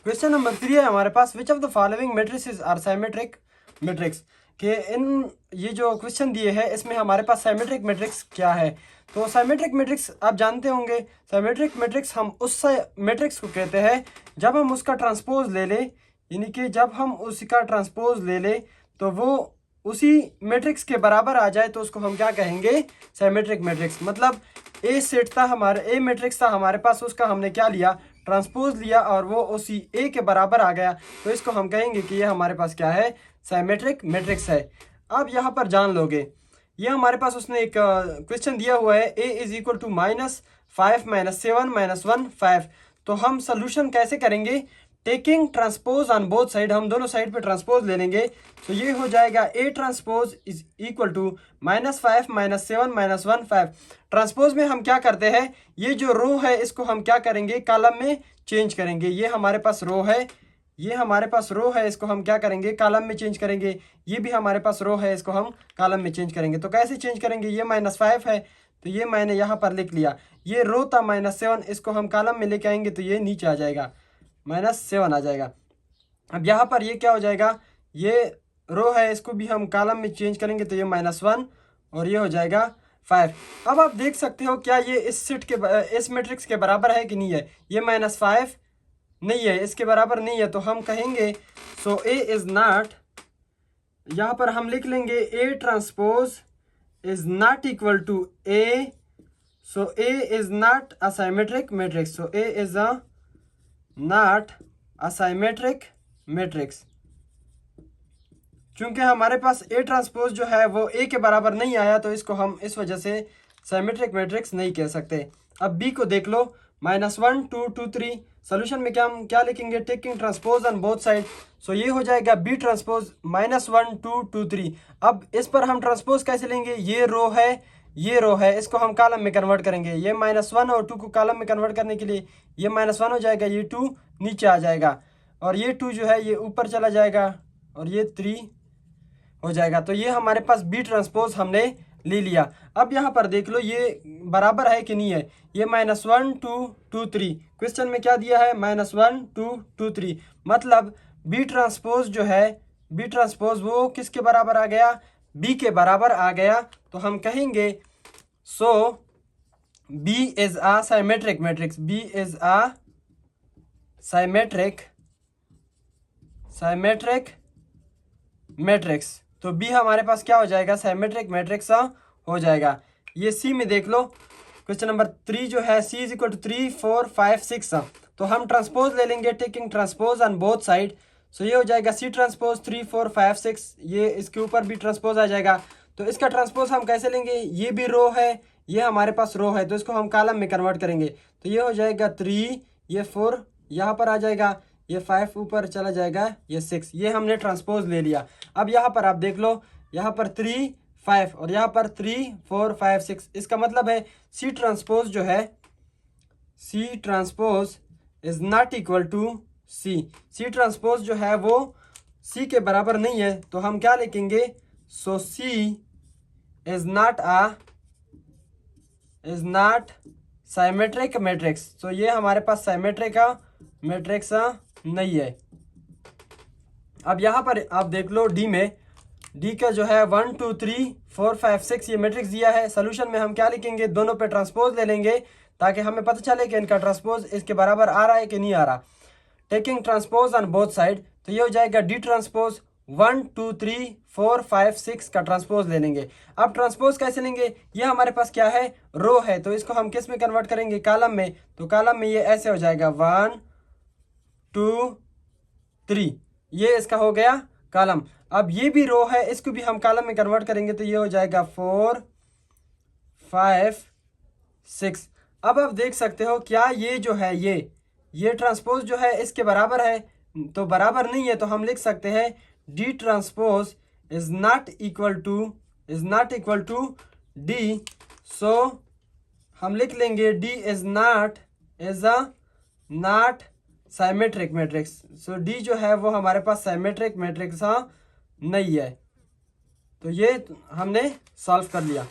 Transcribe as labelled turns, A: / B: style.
A: Question number 3 है हमारे पास, which of the following matrices are symmetric matrix. के इन ये जो क्वेश्चन दिए हैं इसमें हमारे पास साइमेट्रिक मैट्रिक्स क्या है। तो साइमेट्रिक मैट्रिक्स आप जानते होंगे, साइमेट्रिक मैट्रिक्स हम उस मैट्रिक्स को कहते हैं जब हम उसका ट्रांसपोज ले लें, यानी कि जब हम उसका ट्रांसपोज ले लें तो वो उसी मैट्रिक्स के बराबर आ जाए तो उसको हम क्या कहेंगे, साइमेट्रिक मैट्रिक्स। मतलब ए सेट था हमारे, ए मैट्रिक्स था हमारे पास, उसका हमने क्या लिया, ट्रांसपोज लिया और वो उसी ए के बराबर आ गया, तो इसको हम कहेंगे कि ये हमारे पास क्या है, साइमेट्रिक मैट्रिक्स है। अब यहाँ पर जान लोगे, ये हमारे पास उसने एक क्वेश्चन दिया हुआ है, ए इज इक्वल टू -5 -7 -1 5। तो हम सोल्यूशन कैसे करेंगे, taking transpose on both side, हम दोनों साइड पे ट्रांसपोज ले लेंगे। तो ये हो जाएगा A transpose is equal to -5 -7 -1 5। Transpose में हम क्या करते हैं, ये जो रो है इसको हम क्या करेंगे, कॉलम में चेंज करेंगे। ये हमारे पास रो है, ये हमारे पास रो है, इसको हम क्या करेंगे, कॉलम में चेंज करेंगे। ये भी हमारे पास रो है, इसको हम कॉलम में चेंज करेंगे। तो कैसे चेंज करेंगे, ये -5 है तो ये मैंने यहाँ पर लिख लिया। ये रो था -7, इसको हम कॉलम में लेके आएंगे तो ये नीचे आ जाएगा, -7 आ जाएगा। अब यहाँ पर ये क्या हो जाएगा, ये रो है इसको भी हम कॉलम में चेंज करेंगे तो ये -1 और ये हो जाएगा 5। अब आप देख सकते हो क्या ये इस सेट के इस मैट्रिक्स के बराबर है कि नहीं है, ये -5 नहीं है, इसके बराबर नहीं है। तो हम कहेंगे सो ए इज नॉट, यहाँ पर हम लिख लेंगे A transpose is not equal to A, so A is not a symmetric matrix, so A is a not a symmetric matrix. चूंकि हमारे पास ए ट्रांसपोज जो है वो ए के बराबर नहीं आया तो इसको हम इस वजह से साइमेट्रिक मैट्रिक्स नहीं कह सकते। अब बी को देख लो, -1 2 2 3। सोल्यूशन में क्या हम क्या लिखेंगे, taking transpose on both side, so ये हो जाएगा बी ट्रांसपोज -1 2 2 3। अब इस पर हम ट्रांसपोज कैसे लेंगे, ये रो है, ये रो है, इसको हम कॉलम में कन्वर्ट करेंगे। ये -1 और 2 को कॉलम में कन्वर्ट करने के लिए ये -1 हो जाएगा, ये 2 नीचे आ जाएगा और ये 2 जो है ये ऊपर चला जाएगा और ये 3 हो जाएगा। तो ये हमारे पास बी ट्रांसपोज हमने ले लिया। अब यहाँ पर देख लो ये बराबर है कि नहीं है, ये -1 2 2 3, क्वेश्चन में क्या दिया है, -1 2 2 3। मतलब बी ट्रांसपोज जो है, बी ट्रांसपोज वो किसके बराबर आ गया, बी के बराबर आ गया। तो हम कहेंगे so B is a symmetric matrix, B is a symmetric matrix. तो बी हमारे पास क्या हो जाएगा, साइमेट्रिक मैट्रिक्स हो जाएगा। ये सी में देख लो, क्वेश्चन नंबर 3 जो है, सी इज इक्वल टू 3 4 5 6। तो हम ट्रांसपोज ले लेंगे, taking transpose on both side, so ये हो जाएगा सी ट्रांसपोज 3 4 5 6। ये इसके ऊपर भी ट्रांसपोज आ जाएगा। तो इसका ट्रांसपोज हम कैसे लेंगे, ये भी रो है, ये हमारे पास रो है, तो इसको हम कॉलम में कन्वर्ट करेंगे। तो ये हो जाएगा 3, ये 4 यहाँ पर आ जाएगा, ये 5 ऊपर चला जाएगा, ये 6। ये हमने ट्रांसपोज ले लिया। अब यहाँ पर आप देख लो, यहाँ पर 3 5 और यहाँ पर 3 4 5 6। इसका मतलब है सी ट्रांसपोज जो है, C transpose is not equal to C. C transpose जो है वो सी के बराबर नहीं है। तो हम क्या लिखेंगे, सो सी इज नॉट साइमेट्रिक मैट्रिक्स। तो ये हमारे पास साइमेट्रिक मैट्रिक्स नहीं है। अब यहाँ पर आप देख लो डी में, डी का जो है 1 2 3 4 5 6 ये मैट्रिक्स दिया है। सोल्यूशन में हम क्या लिखेंगे, दोनों पे ट्रांसपोज ले लेंगे ताकि हमें पता चले कि इनका ट्रांसपोज इसके बराबर आ रहा है कि नहीं आ रहा। Taking transpose on both side, तो ये हो जाएगा डी ट्रांसपोज 1 2 3 4 5 6 का ट्रांसपोज ले लेंगे। अब ट्रांसपोज कैसे लेंगे, ये हमारे पास क्या है, रो है, तो इसको हम किस में कन्वर्ट करेंगे, कॉलम में। तो कॉलम में ये ऐसे हो जाएगा 1 2 3, ये इसका हो गया कॉलम। अब ये भी रो है, इसको भी हम कॉलम में कन्वर्ट करेंगे तो ये हो जाएगा 4 5 6। अब आप देख सकते हो क्या ये जो है, ये ट्रांसपोज जो है इसके बराबर है, तो बराबर नहीं है। तो हम लिख सकते हैं D transpose is not equal to D. So हम लिख लेंगे D is not symmetric matrix. So D जो है वो हमारे पास साइमेट्रिक मैट्रिक्स नहीं है। तो ये हमने सॉल्व कर लिया।